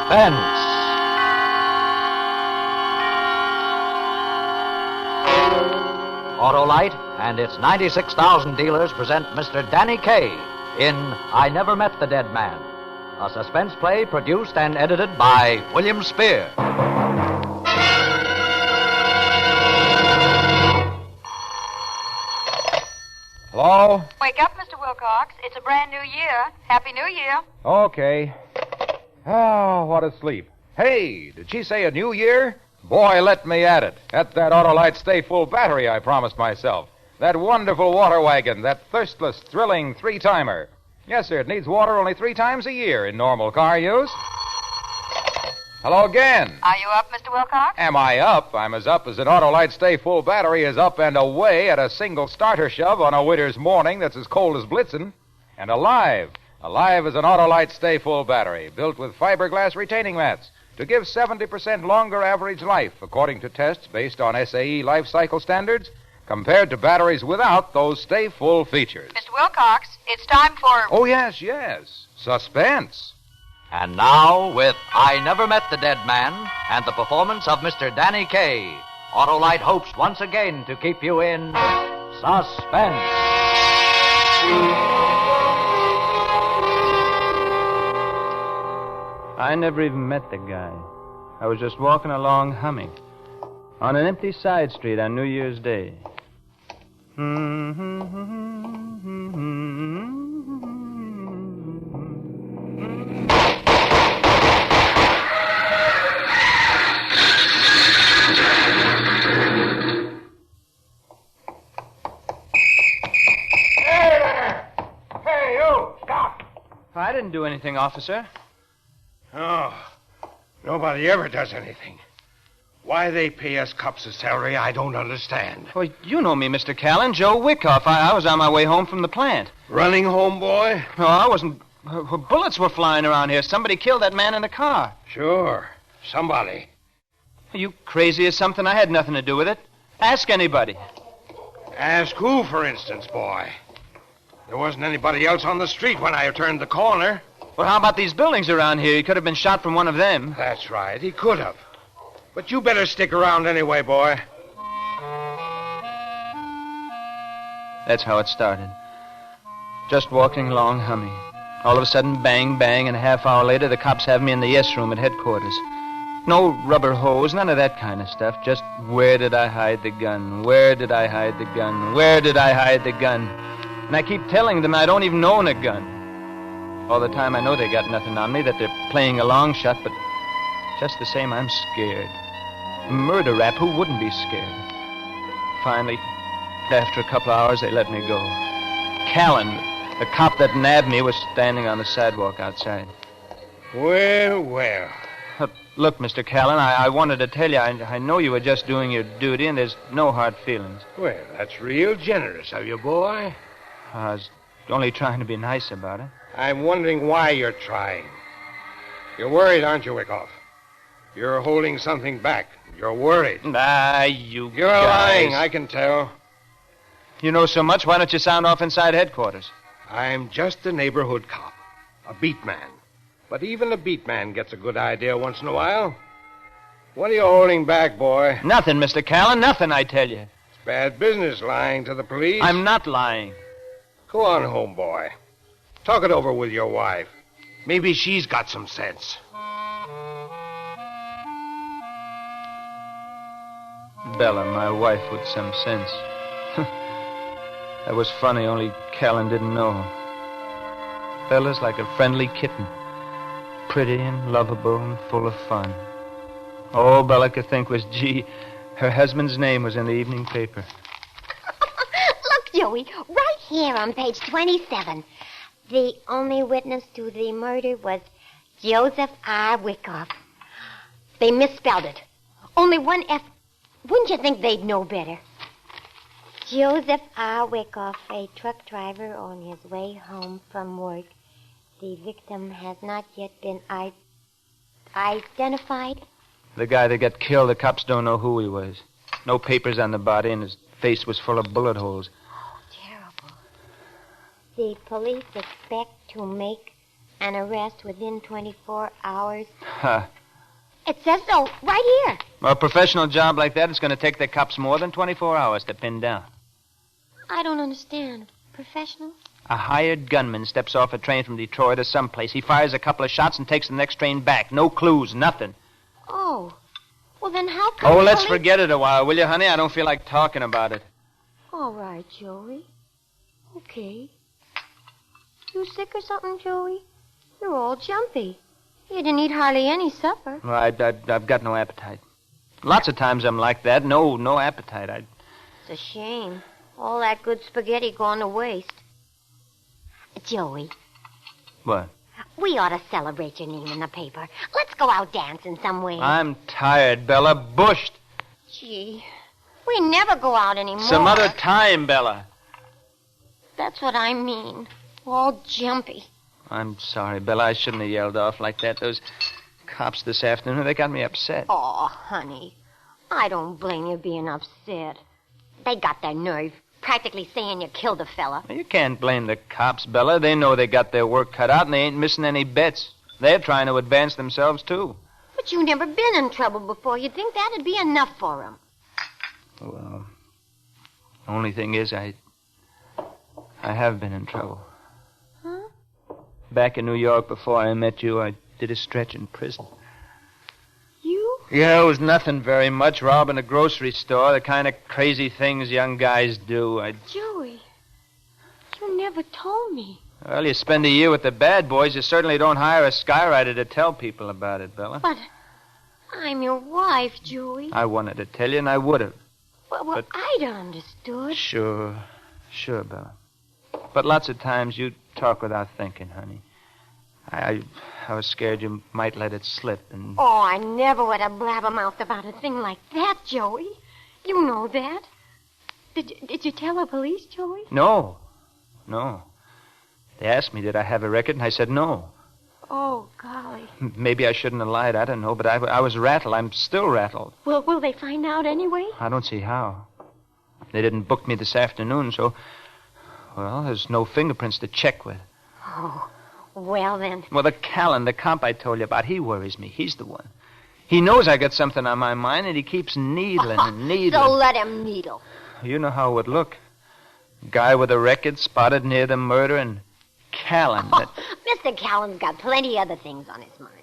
Suspense. Autolite and its 96,000 dealers present Mr. Danny Kaye in I Never Met the Dead Man, a suspense play produced and edited by William Spear. Hello? Wake up, Mr. Wilcox. It's a brand new year. Happy New Year. Okay. Oh, what a sleep. Hey, did she say a new year? Boy, let me at it. At that Autolite Stay Full battery I promised myself. That wonderful water wagon, that thirstless, thrilling three-timer. Yes, sir, it needs water only 3 times a year in normal car use. Hello again. Are you up, Mr. Wilcox? Am I up? I'm as up as an Autolite Stay Full battery is up and away at a single starter shove on a winter's morning that's as cold as blitzing. And alive. Alive as an Autolite Stay Full battery, built with fiberglass retaining mats to give 70% longer average life, according to tests based on SAE life cycle standards, compared to batteries without those Stay Full features. Mr. Wilcox, it's time for... Oh, yes. Suspense. And now, with I Never Met the Dead Man and the performance of Mr. Danny Kaye, Autolite hopes once again to keep you in suspense. I never even met the guy. I was just walking along humming on an empty side street on New Year's Day. Hey, you! Stop! I didn't do anything, officer. Oh, nobody ever does anything. Why they pay us cops a salary, I don't understand. Well, you know me, Mr. Callan, Joe Wyckoff. I was on my way home from the plant. Running home, boy? No, I wasn't. Bullets were flying around here. Somebody killed that man in the car. Sure, somebody. Are you crazy or something? I had nothing to do with it. Ask anybody. Ask who, for instance, boy? There wasn't anybody else on the street when I turned the corner. Well, how about these buildings around here? He could have been shot from one of them. That's right, he could have. But you better stick around anyway, boy. That's how it started. Just walking along humming. All of a sudden, bang, bang, and a half hour later, the cops have me in the yes room at headquarters. No rubber hose, none of that kind of stuff. Just, where did I hide the gun? Where did I hide the gun? Where did I hide the gun? And I keep telling them I don't even own a gun. All the time I know they got nothing on me, that they're playing a long shot, but just the same, I'm scared. A murder rap, who wouldn't be scared? Finally, after a couple of hours, they let me go. Callan, the cop that nabbed me, was standing on the sidewalk outside. Well. Look, Mr. Callan, I wanted to tell you, I know you were just doing your duty, and there's no hard feelings. Well, that's real generous of you, boy. I was only trying to be nice about it. I'm wondering why you're trying. You're worried, aren't you, Wyckoff? You're holding something back. You're worried. You You're guys. lying, I can tell. You know so much, why don't you sound off inside headquarters? I'm just a neighborhood cop, a beat man. But even a beat man gets a good idea once in a while. What are you holding back, boy? Nothing, Mr. Callan, nothing, I tell you. It's bad business lying to the police. I'm not lying. Go on home, boy. Talk it over with your wife. Maybe she's got some sense. Bella, my wife, with some sense. That was funny, only Callan didn't know. Bella's like a friendly kitten. Pretty and lovable and full of fun. All Bella could think was, gee, her husband's name was in the evening paper. Look, Joey, right here on page 27. The only witness to the murder was Joseph R. Wyckoff. They misspelled it. Only one F. Wouldn't you think they'd know better? Joseph R. Wyckoff, a truck driver on his way home from work. The victim has not yet been identified. The guy that got killed, the cops don't know who he was. No papers on the body, and his face was full of bullet holes. Oh, terrible. The police expect to make An arrest within 24 hours. Huh. It says so right here. Well, a professional job like that is going to take the cops more than 24 hours to pin down. I don't understand. Professional? A hired gunman steps off a train from Detroit or someplace. He fires a couple of shots and takes the next train back. No clues, nothing. Oh. Well, then how come... Oh, let's forget it a while, will you, honey? I don't feel like talking about it. All right, Joey. Okay. You sick or something, Joey? You're all jumpy. You didn't eat hardly any supper. Well, I've got no appetite. Lots of times I'm like that. No appetite. It's a shame. All that good spaghetti gone to waste. Joey. What? We ought to celebrate your name in the paper. Let's go out dancing somewhere. I'm tired, Bella. Bushed. Gee, we never go out anymore. Some other time, Bella. That's what I mean. All jumpy. I'm sorry, Bella. I shouldn't have yelled off like that. Those cops this afternoon, they got me upset. Oh, honey, I don't blame you being upset. They got their nerve, practically saying you killed a fella. You can't blame the cops, Bella. They know they got their work cut out, and they ain't missing any bets. They're trying to advance themselves, too. But you've never been in trouble before. You'd think that'd be enough for them. Well, only thing is, I have been in trouble. Huh? Back in New York before I met you, I did a stretch in prison. You? Yeah, it was nothing very much. Robbing a grocery store, the kind of crazy things young guys do. Joey, you never told me. Well, you spend a year with the bad boys, you certainly don't hire a skywriter to tell people about it, Bella. But I'm your wife, Joey. I wanted to tell you, and I would have. Well, I'd understood. Sure, Bella. But lots of times you talk without thinking, honey. I was scared you might let it slip, and... Oh, I never would have blabbermouthed about a thing like that, Joey. You know that. Did you tell the police, Joey? No. They asked me, did I have a record, and I said no. Oh, golly. Maybe I shouldn't have lied, I don't know, but I was rattled. I'm still rattled. Will they find out anyway? I don't see how. They didn't book me this afternoon, so... Well, there's no fingerprints to check with. Oh, well then. Well, the Callan, the comp I told you about, he worries me. He's the one. He knows I got something on my mind, and he keeps needling and needling. So let him needle. You know how it would look. Guy with a record spotted near the murder, and Callan. Mr. Callan's got plenty other things on his mind.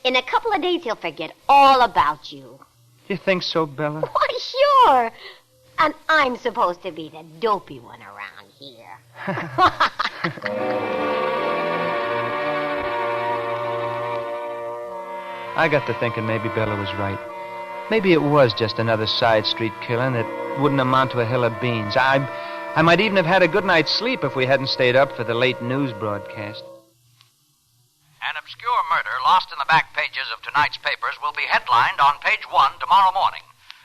In a couple of days, he'll forget all about you. You think so, Bella? Why, sure. And I'm supposed to be the dopey one around here. I got to thinking maybe Bella was right. Maybe it was just another side street killing that wouldn't amount to a hill of beans. I might even have had a good night's sleep if we hadn't stayed up for the late news broadcast. An obscure murder lost in the back pages of tonight's papers will be headlined on page 1 tomorrow morning.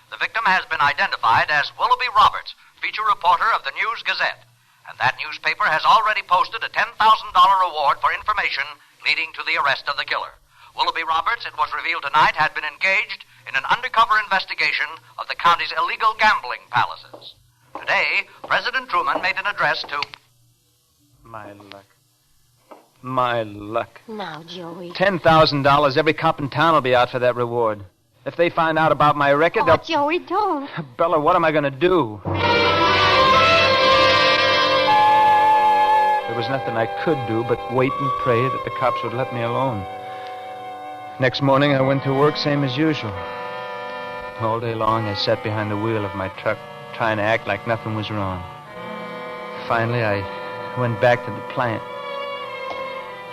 The victim has been identified as Willoughby Roberts, feature reporter of the News Gazette. And that newspaper has already posted a $10,000 reward for information leading to the arrest of the killer. Willoughby Roberts, it was revealed tonight, had been engaged in an undercover investigation of the county's illegal gambling palaces. Today, President Truman made an address to... My luck. Now, Joey. $10,000. Every cop in town will be out for that reward. If they find out about my record, they'll... Joey, don't. Bella, what am I going to do? There was nothing I could do but wait and pray that the cops would let me alone. Next morning, I went to work same as usual. All day long, I sat behind the wheel of my truck, trying to act like nothing was wrong. Finally, I went back to the plant.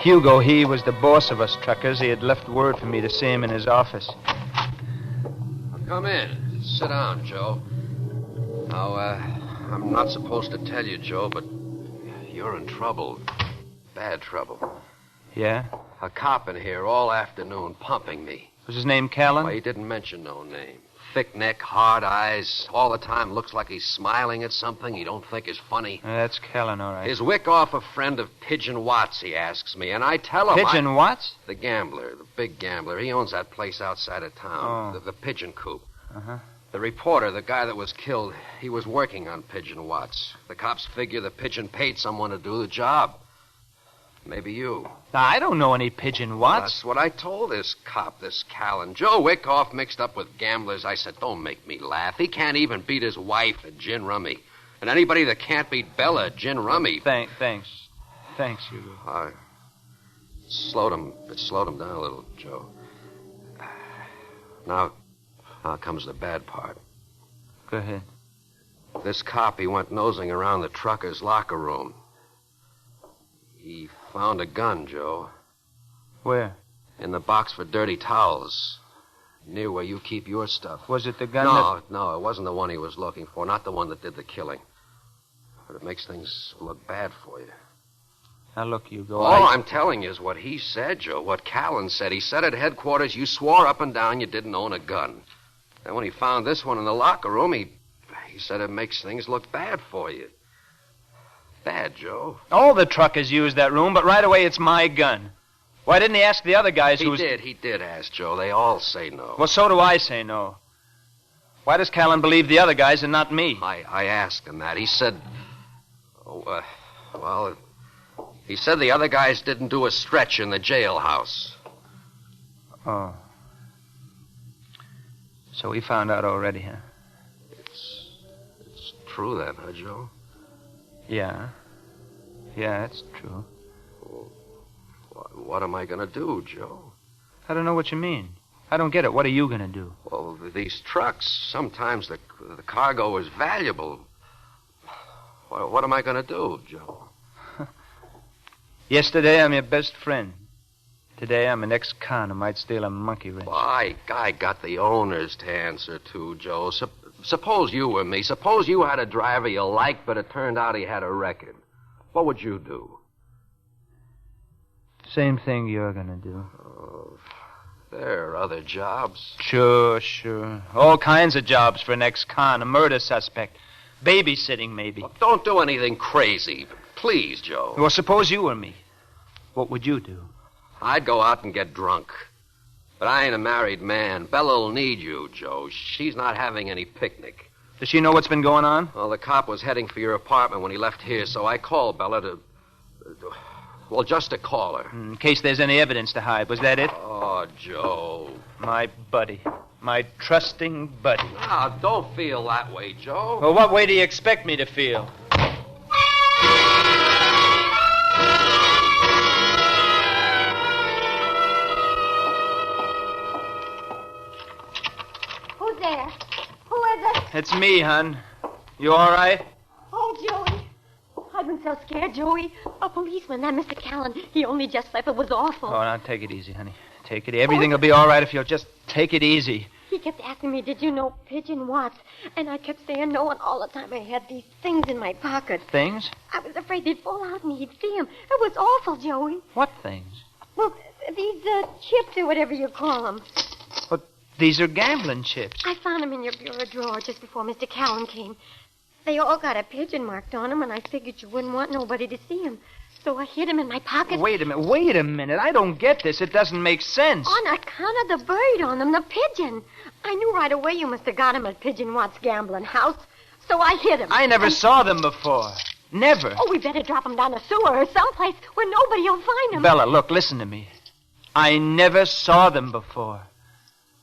Hugo, he was the boss of us truckers. He had left word for me to see him in his office. Come in. Sit down, Joe. Now, I'm not supposed to tell you, Joe, but you're in trouble. Bad trouble. Yeah? A cop in here all afternoon pumping me. Was his name Callan? Well, he didn't mention no name. Thick neck, hard eyes, all the time looks like he's smiling at something he don't think is funny. That's Callan, all right. Is Wick off a friend of Pigeon Watts, he asks me, and I tell him... Pigeon Watts? The gambler, the big gambler. He owns that place outside of town, the Pigeon Coop. Uh-huh. The reporter, the guy that was killed, he was working on Pigeon Watts. The cops figure the Pigeon paid someone to do the job. Maybe you. Now, I don't know any Pigeon Watts. That's what I told this cop, this Callan. Joe Wyckoff mixed up with gamblers. I said, don't make me laugh. He can't even beat his wife at gin rummy. And anybody that can't beat Bella at gin rummy... Thanks. Thanks, Hugo. It slowed him down a little, Joe. Now comes the bad part. Go ahead. This cop, he went nosing around the trucker's locker room. He found a gun, Joe. Where? In the box for dirty towels. Near where you keep your stuff. Was it the gun No, it wasn't the one he was looking for. Not the one that did the killing. But it makes things look bad for you. Now, look, Hugo. All I'm telling you is what he said, Joe. What Callan said. He said at headquarters you swore up and down you didn't own a gun. Then when he found this one in the locker room, he said it makes things look bad for you. Bad, Joe. All the truckers use that room, but right away it's my gun. Why didn't he ask the other guys who... He did ask, Joe. They all say no. Well, so do I say no. Why does Callan believe the other guys and not me? I asked him that. He said... he said the other guys didn't do a stretch in the jailhouse. Oh. So he found out already, huh? It's true then, huh, Joe? Yeah. Yeah, it's true. What am I going to do, Joe? I don't know what you mean. I don't get it. What are you going to do? Well, these trucks, sometimes the cargo is valuable. What am I going to do, Joe? Yesterday, I'm your best friend. Today, I'm an ex-con who might steal a monkey wrench. Well, I got the owners to answer to, Joe. Suppose you were me. Suppose you had a driver you liked, but it turned out he had a record. What would you do? Same thing you're going to do. Oh, there are other jobs. Sure. All kinds of jobs for an ex-con, a murder suspect. Babysitting, maybe. Well, don't do anything crazy. Please, Joe. Well, suppose you were me. What would you do? I'd go out and get drunk. But I ain't a married man. Bella'll need you, Joe. She's not having any picnic. Does she know what's been going on? Well, the cop was heading for your apartment when he left here, so I called Bella to... Well, just to call her. In case there's any evidence to hide. Was that it? Oh, Joe. My buddy. My trusting buddy. Ah, don't feel that way, Joe. Well, what way do you expect me to feel? Who's there? Who is it? It's me, hon. You all right? Oh, Joey. I've been so scared, Joey. A policeman, that Mr. Callan, he only just left. It was awful. Oh, now take it easy, honey. Take it. Everything will be all right if you'll just take it easy. He kept asking me, did you know Pigeon Watts? And I kept saying no, and all the time I had these things in my pocket. Things? I was afraid they'd fall out and he'd see them. It was awful, Joey. What things? Well, these chips or whatever you call them. But these are gambling chips. I found them in your bureau drawer just before Mr. Callan came. They all got a pigeon marked on them, and I figured you wouldn't want nobody to see them. So I hid them in my pocket. Wait a minute. I don't get this. It doesn't make sense. On account of the bird on them, the pigeon. I knew right away you must have got him at Pigeon Watts' gambling house. So I hid him. I never saw them before. Never. Oh, we better drop them down the sewer or someplace where nobody will find them. Bella, look, listen to me. I never saw them before.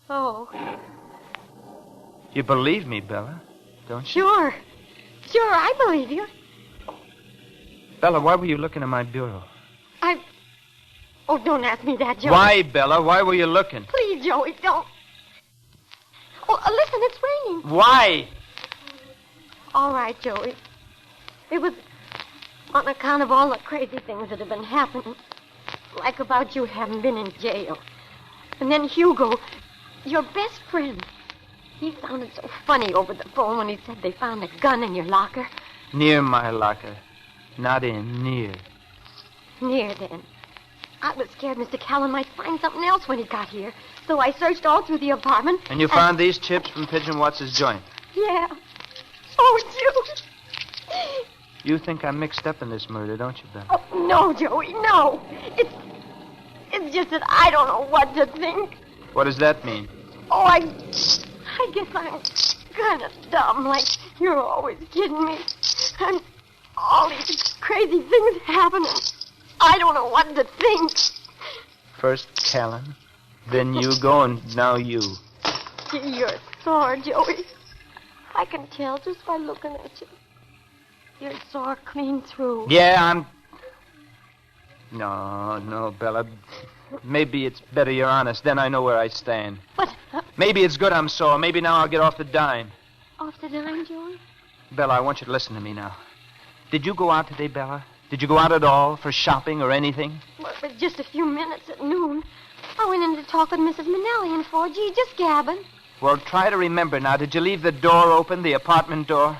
Oh. You believe me, Bella, don't you? Sure, I believe you. Bella, why were you looking in my bureau? Oh, don't ask me that, Joey. Why, Bella? Why were you looking? Please, Joey, don't. Oh, listen, it's raining. Why? All right, Joey. It was on account of all the crazy things that have been happening. Like about you having been in jail. And then Hugo, your best friend, he sounded so funny over the phone when he said they found a gun in your locker. Near my locker. Not in, near. Near, then. I was scared Mr. Callan might find something else when he got here. So I searched all through the apartment. And you found these chips from Pigeon Watts' joint? Yeah. Oh, Joey. You think I'm mixed up in this murder, don't you, Bella? Oh, no, Joey, no. It's just that I don't know what to think. What does that mean? Oh, I guess I'm kind of dumb, like you're always kidding me. And all these crazy things happening. I don't know what to think. First Callan, then you go, and now you. Gee, you're sore, Joey. I can tell just by looking at you. You're sore clean through. Yeah, I'm... No, Bella. Maybe it's better you're honest. Then I know where I stand. But... Maybe it's good I'm sore. Maybe now I'll get off the dime. Off the dime, Joey? Bella, I want you to listen to me now. Did you go out today, Bella? Did you go out at all for shopping or anything? Well, for just a few minutes at noon. I went in to talk with Mrs. Minnelli and 4G, just gabbing. Well, try to remember now. Did you leave the door open, the apartment door?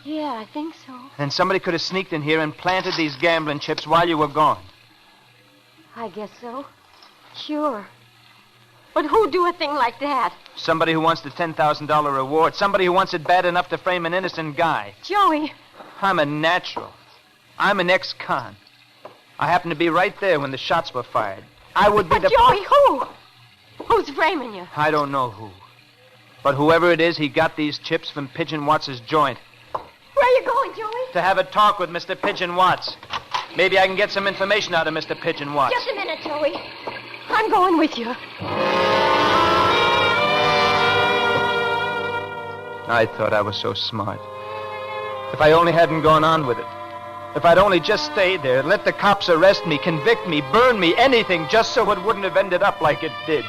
Yeah, I think so. Then somebody could have sneaked in here and planted these gambling chips while you were gone. I guess so. Sure. But who'd do a thing like that? Somebody who wants the $10,000 reward. Somebody who wants it bad enough to frame an innocent guy. Joey. I'm a natural. I'm an ex-con. I happened to be right there when the shots were fired. I would be But Joey, who? Who's framing you? I don't know who. But whoever it is, he got these chips from Pigeon Watts' joint. Where are you going, Joey? To have a talk with Mr. Pigeon Watts. Maybe I can get some information out of Mr. Pigeon Watts. Just a minute, Joey. I'm going with you. I thought I was so smart. If I only hadn't gone on with it. If I'd only just stayed there, let the cops arrest me, convict me, burn me, anything, just so it wouldn't have ended up like it did.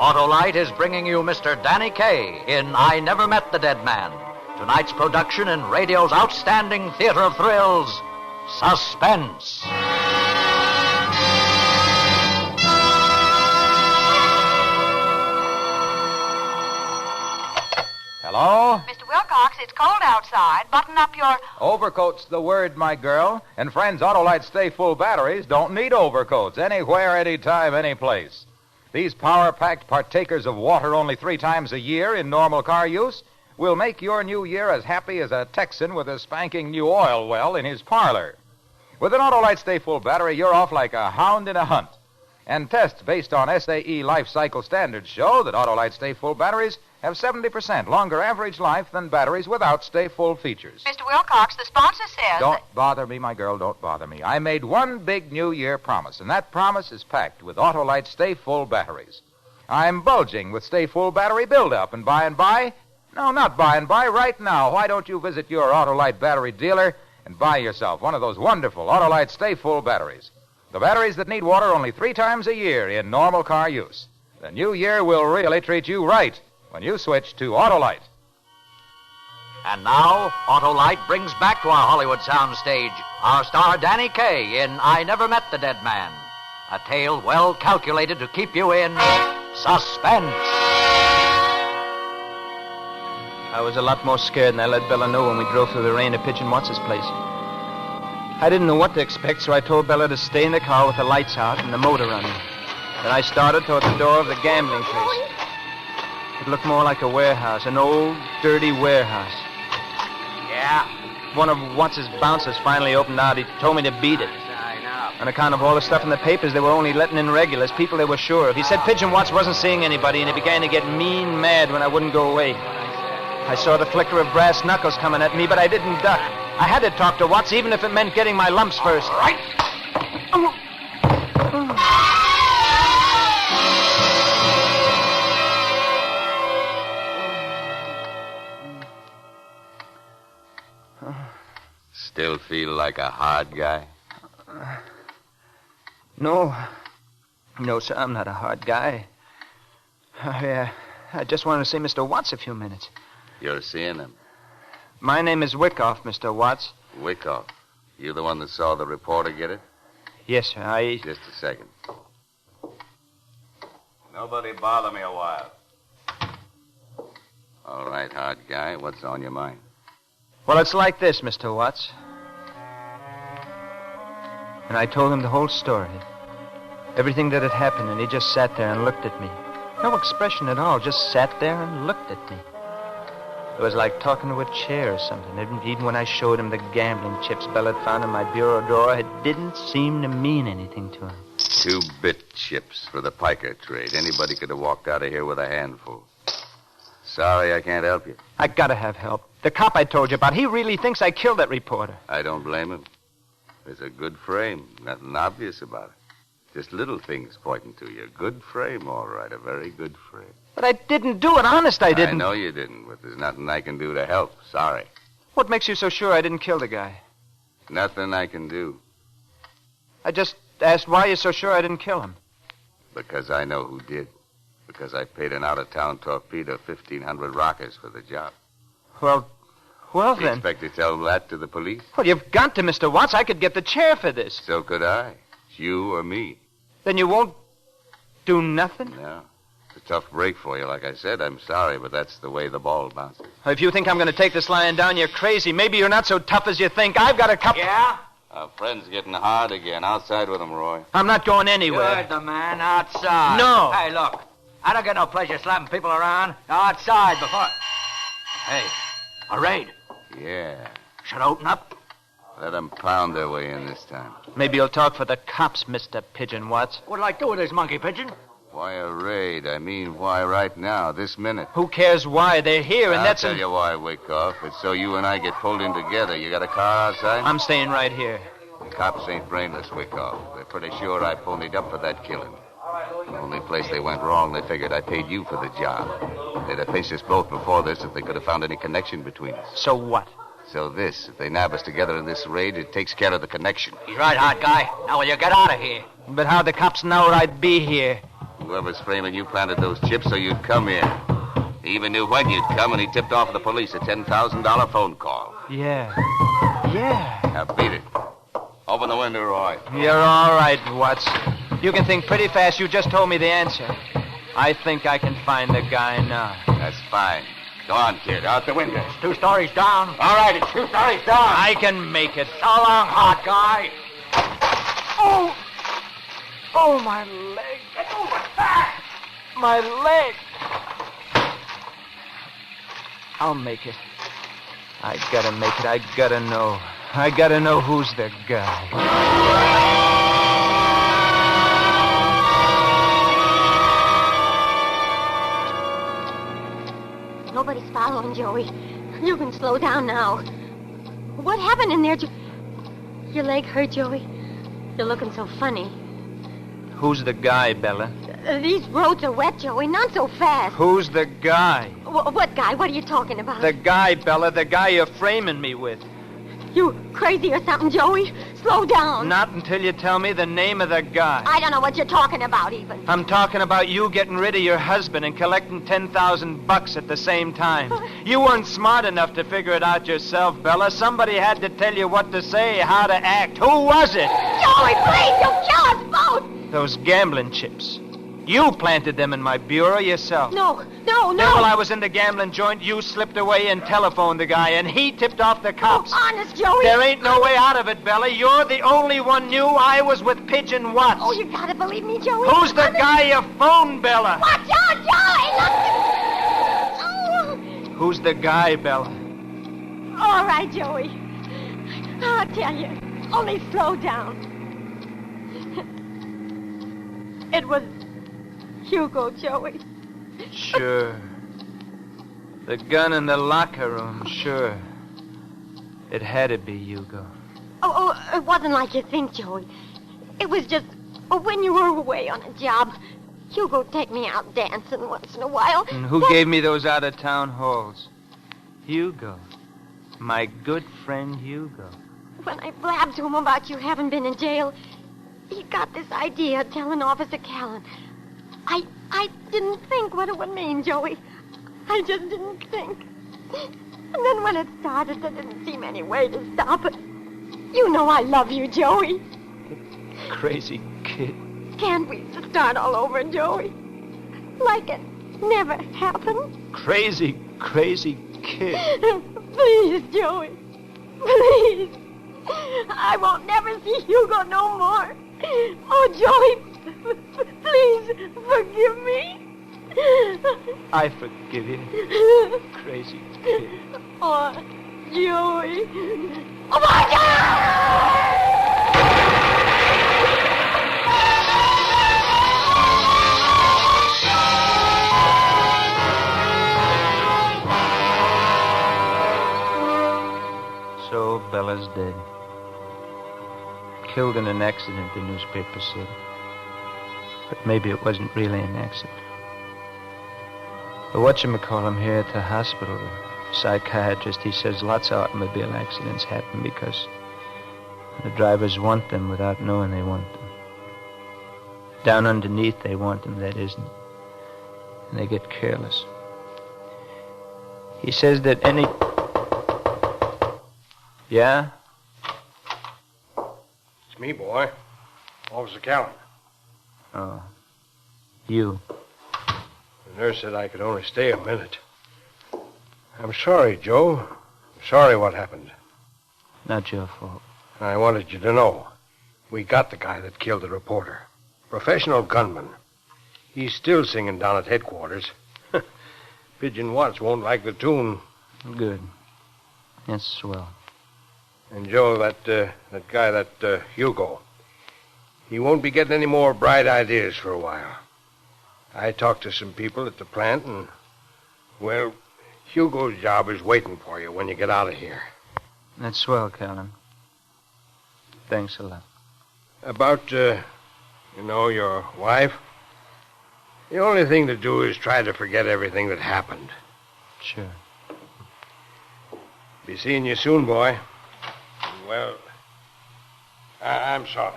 Autolite is bringing you Mr. Danny Kaye in I Never Met the Dead Man. Tonight's production in radio's outstanding theater of thrills, Suspense. Hello? Mr. Wilcox, it's cold outside. Button up your... Overcoat's the word, my girl. And friends, Autolite Stay Full batteries don't need overcoats anywhere, anytime, any place. These power-packed partakers of water only 3 times a year in normal car use will make your new year as happy as a Texan with a spanking new oil well in his parlor. With an Autolite Stay Full battery, you're off like a hound in a hunt. And tests based on SAE life cycle standards show that Autolite Stay Full batteries have 70% longer average life than batteries without Stay Full features. Mr. Wilcox, the sponsor says... Don't bother me, my girl, don't bother me. I made one big New Year promise, and that promise is packed with Autolite Stay Full batteries. I'm bulging with Stay Full battery buildup, and by and by... No, not by and by, right now. Why don't you visit your Autolite battery dealer and buy yourself one of those wonderful Autolite Stay Full batteries? The batteries that need water only 3 times a year in normal car use. The new year will really treat you right when you switch to Autolite. And now, Autolite brings back to our Hollywood soundstage our star Danny Kaye in I Never Met the Dead Man, a tale well calculated to keep you in suspense. I was a lot more scared than I let Bella know when we drove through the rain to Pigeon Watts' place. I didn't know what to expect, so I told Bella to stay in the car with the lights out and the motor running. Then I started toward the door of the gambling place. It looked more like a warehouse, an old, dirty warehouse. Yeah, One of Watts' bouncers finally opened out. He told me to beat it. I know. On account of all the stuff in the papers, they were only letting in regulars, people they were sure of. He said Pigeon Watts wasn't seeing anybody, and he began to get mean mad when I wouldn't go away. I saw the flicker of brass knuckles coming at me, but I didn't duck. I had to talk to Watts, even if it meant getting my lumps first. Right. Still feel like a hard guy? No, sir, I'm not a hard guy. I just wanted to see Mr. Watts a few minutes. You're seeing him. My name is Wyckoff, Mr. Watts. Wyckoff. You the one that saw the reporter get it? Yes, sir, Just a second. Nobody bother me a while. All right, hard guy. What's on your mind? Well, it's like this, Mr. Watts. And I told him the whole story. Everything that had happened, and he just sat there and looked at me. No expression at all, just sat there and looked at me. It was like talking to a chair or something. Even when I showed him the gambling chips Bella had found in my bureau drawer, it didn't seem to mean anything to him. 2-bit chips for the piker trade. Anybody could have walked out of here with a handful. Sorry, I can't help you. I gotta have help. The cop I told you about, he really thinks I killed that reporter. I don't blame him. There's a good frame. Nothing obvious about it. Just little things pointing to you. Good frame, all right. A very good frame. But I didn't do it. Honest, I didn't. I know you didn't, but there's nothing I can do to help. Sorry. What makes you so sure I didn't kill the guy? Nothing I can do. I just asked why you're so sure I didn't kill him. Because I know who did. Because I paid an out-of-town torpedo 1,500 rockers for the job. Well You then. expect to tell that to the police? Well, you've got to, Mr. Watts. I could get the chair for this. So could I. It's you or me. Then you won't do nothing? No. It's a tough break for you. Like I said, I'm sorry, but that's the way the ball bounces. If you think I'm going to take this lying down, you're crazy. Maybe you're not so tough as you think. I've got a couple... Yeah? Our friend's getting hard again. Outside with him, Roy. I'm not going You're anywhere. the man outside. No. Hey, look. I don't get no pleasure slapping people around. Outside before... Hey, a raid. Yeah. Should open up. Let them pound their way in this time. Maybe you'll talk for the cops, Mr. Pigeon Watts. What'd I do with this monkey pigeon? Why a raid? I mean, why right now, this minute? Who cares why? They're here, and I'll that's... tell you why, Wyckoff. It's so you and I get pulled in together. You got a car outside? I'm staying right here. The cops ain't brainless, Wyckoff. They're pretty sure I ponied up for that killing. The only place they went wrong, they figured I paid you for the job. They'd have faced us both before this if they could have found any connection between us. So what? So this, if they nab us together in this raid, it takes care of the connection. He's right, hot guy. Now will you get out of here? But how the cops know I'd be here? Whoever's framing you planted those chips so you'd come here. He even knew when you'd come, and he tipped off the police a $10,000 phone call. Yeah. Now beat it. Open the window, Roy. You're all right, Watts. You can think pretty fast. You just told me the answer. I think I can find the guy now. That's fine. Go on, kid. Out the window. It's 2 stories down. All right, it's 2 stories down. I can make it. So long, hot guy. Oh! Oh, my leg. Get over fast. My leg. I'll make it. I gotta make it. I gotta know. I gotta know who's the guy. Nobody's following, Joey. You can slow down now. What happened in there? Your leg hurt, Joey? You're looking so funny. Who's the guy, Bella? These roads are wet, Joey. Not so fast. Who's the guy? What guy? What are you talking about? The guy, Bella. The guy you're framing me with. You crazy or something, Joey? Slow down. Not until you tell me the name of the guy. I don't know what you're talking about, even. I'm talking about you getting rid of your husband and collecting $10,000 at the same time. You weren't smart enough to figure it out yourself, Bella. Somebody had to tell you what to say, how to act. Who was it? Joey, please, you'll kill us both. Those gambling chips. You planted them in my bureau yourself. No. Then while I was in the gambling joint, you slipped away and telephoned the guy, and he tipped off the cops. Oh, honest, Joey. There ain't no way out of it, Bella. You're the only one knew I was with Pigeon Watts. Oh, you gotta believe me, Joey. Who's the guy you phoned, Bella? Watch out, Joey! Look. Who's the guy, Bella? All right, Joey. I'll tell you. Only slow down. It was Hugo, Joey. Sure. The gun in the locker room, sure. It had to be Hugo. Oh, it wasn't like you think, Joey. It was just when you were away on a job, Hugo'd take me out dancing once in a while. And who gave me those out-of-town halls? Hugo. My good friend Hugo. When I blabbed to him about you having been in jail, he got this idea telling Officer Callan. I didn't think what it would mean, Joey. I just didn't think. And then when it started, there didn't seem any way to stop it. You know I love you, Joey. Crazy kid. Can't we start all over, Joey? Like it never happened? Crazy kid. Please, Joey. Please. I won't never see Hugo no more. Oh, Joey, please forgive me. I forgive you. Crazy kid. Oh, Joey. Oh, my God! fella's dead. Killed in an accident, the newspaper said. But maybe it wasn't really an accident. The whatchamacallem here at the hospital, the psychiatrist, he says lots of automobile accidents happen because the drivers want them without knowing they want them. Down underneath, they want them, that isn't. And they get careless. He says that any... Yeah? It's me, boy. Officer Callan. Oh. You. The nurse said I could only stay a minute. I'm sorry, Joe. I'm sorry what happened. Not your fault. I wanted you to know. We got the guy that killed the reporter. Professional gunman. He's still singing down at headquarters. Pigeon Watts won't like the tune. Good. That's swell. And Joe, that guy, Hugo, he won't be getting any more bright ideas for a while. I talked to some people at the plant, and, well, Hugo's job is waiting for you when you get out of here. That's swell, Callan. Thanks a lot. About, your wife, the only thing to do is try to forget everything that happened. Sure. Be seeing you soon, boy. Well, I'm sorry.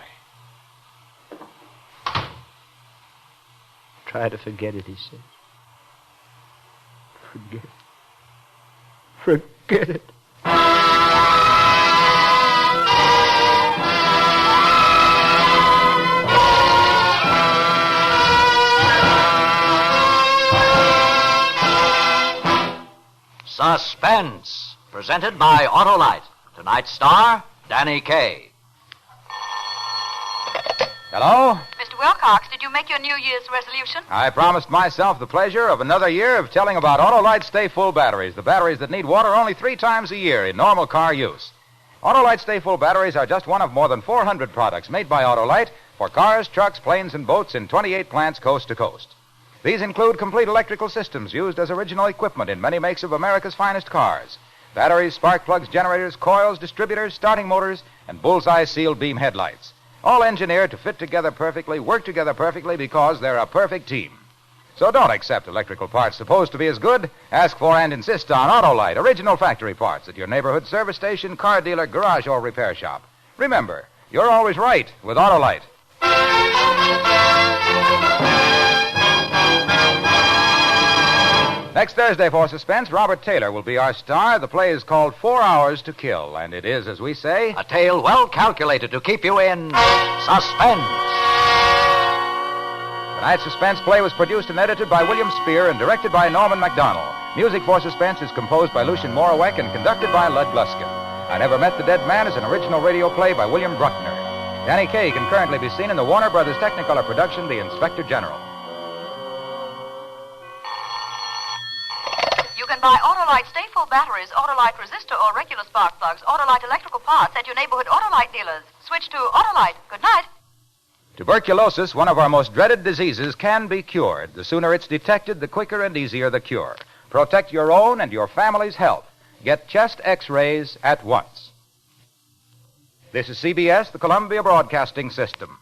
Try to forget it, he said. Forget it. Forget it. Suspense, presented by Autolite. Tonight's star, Danny Kaye. Hello? Mr. Wilcox, did you make your New Year's resolution? I promised myself the pleasure of another year of telling about Autolite Stay Full batteries, the batteries that need water only 3 times a year in normal car use. Autolite Stay Full batteries are just one of more than 400 products made by Autolite for cars, trucks, planes, and boats in 28 plants coast to coast. These include complete electrical systems used as original equipment in many makes of America's finest cars. Batteries, spark plugs, generators, coils, distributors, starting motors, and bullseye sealed beam headlights. All engineered to fit together perfectly, work together perfectly because they're a perfect team. So don't accept electrical parts supposed to be as good. Ask for and insist on Autolite, original factory parts at your neighborhood service station, car dealer, garage, or repair shop. Remember, you're always right with Autolite. Next Thursday for Suspense, Robert Taylor will be our star. The play is called 4 Hours to Kill, and it is, as we say, A tale well calculated to keep you in suspense. Tonight's Suspense play was produced and edited by William Spear and directed by Norman MacDonald. Music for Suspense is composed by Lucien Morawek and conducted by Lud Gluskin. I Never Met the Dead Man is an original radio play by William Bruckner. Danny Kaye can currently be seen in the Warner Brothers Technicolor production, The Inspector General. You can buy Autolite Stay Full batteries, Autolite resistor or regular spark plugs, Autolite electrical parts at your neighborhood Autolite dealers. Switch to Autolite. Good night. Tuberculosis, one of our most dreaded diseases, can be cured. The sooner it's detected, the quicker and easier the cure. Protect your own and your family's health. Get chest x-rays at once. This is CBS, the Columbia Broadcasting System.